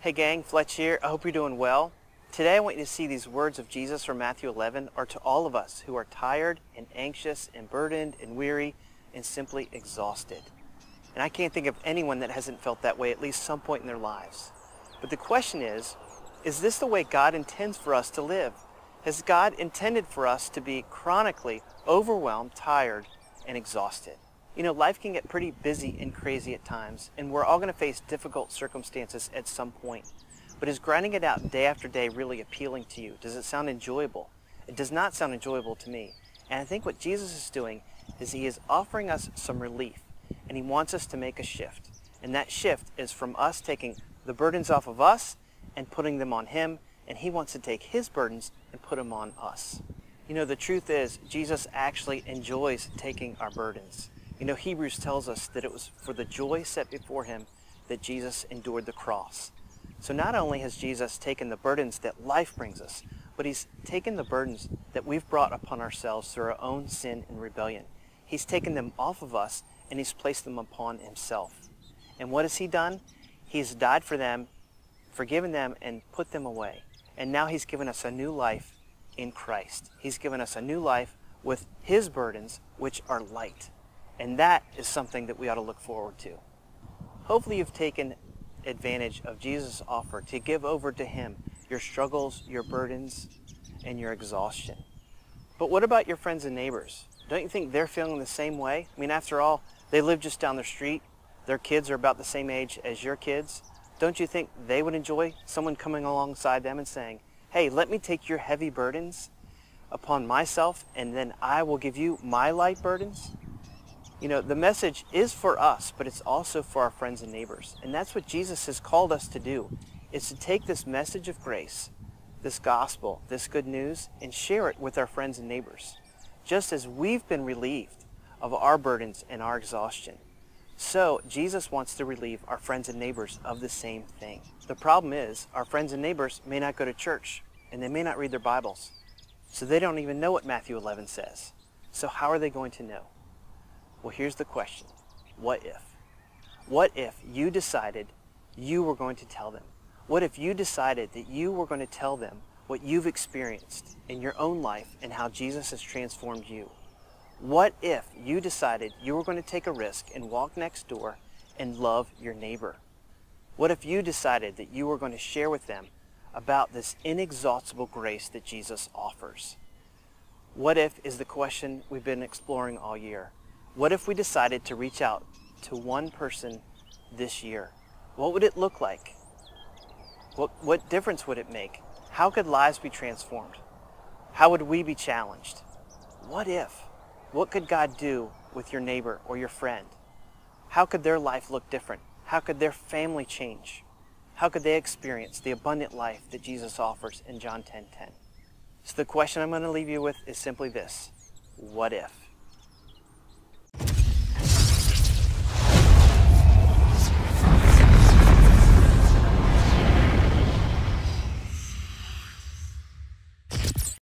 Hey gang, Fletch here. I hope you're doing well. Today I want you to see these words of Jesus from Matthew 11 are to all of us who are tired and anxious and burdened and weary and simply exhausted. And I can't think of anyone that hasn't felt that way at least some point in their lives. But the question is this the way God intends for us to live? Has God intended for us to be chronically overwhelmed, tired, and exhausted? You know, life can get pretty busy and crazy at times, and we're all going to face difficult circumstances at some point. But is grinding it out day after day really appealing to you? Does it sound enjoyable? It does not sound enjoyable to me. And I think what Jesus is doing is he is offering us some relief, and he wants us to make a shift. And that shift is from us taking the burdens off of us and putting them on him, and he wants to take his burdens and put them on us. You know, the truth is, Jesus actually enjoys taking our burdens. You know, Hebrews tells us that it was for the joy set before him that Jesus endured the cross. So not only has Jesus taken the burdens that life brings us, but he's taken the burdens that we've brought upon ourselves through our own sin and rebellion. He's taken them off of us and he's placed them upon himself. And what has he done? He's died for them, forgiven them, and put them away. And now he's given us a new life in Christ. He's given us a new life with his burdens, which are light. And that is something that we ought to look forward to. Hopefully you've taken advantage of Jesus' offer to give over to him your struggles, your burdens, and your exhaustion. But what about your friends and neighbors? Don't you think they're feeling the same way? I mean, after all, they live just down the street. Their kids are about the same age as your kids. Don't you think they would enjoy someone coming alongside them and saying, hey, let me take your heavy burdens upon myself, and then I will give you my light burdens? You know, the message is for us, but it's also for our friends and neighbors. And that's what Jesus has called us to do, is to take this message of grace, this gospel, this good news, and share it with our friends and neighbors. Just as we've been relieved of our burdens and our exhaustion, so Jesus wants to relieve our friends and neighbors of the same thing. The problem is, our friends and neighbors may not go to church, and they may not read their Bibles. So they don't even know what Matthew 11 says. So how are they going to know? Well, here's the question. What if? What if you decided you were going to tell them? What if you decided that you were going to tell them what you've experienced in your own life and how Jesus has transformed you? What if you decided you were going to take a risk and walk next door and love your neighbor? What if you decided that you were going to share with them about this inexhaustible grace that Jesus offers? What if is the question we've been exploring all year. What if we decided to reach out to one person this year? What would it look like? What difference would it make? How could lives be transformed? How would we be challenged? What if? What could God do with your neighbor or your friend? How could their life look different? How could their family change? How could they experience the abundant life that Jesus offers in John 10:10? So the question I'm going to leave you with is simply this: what if?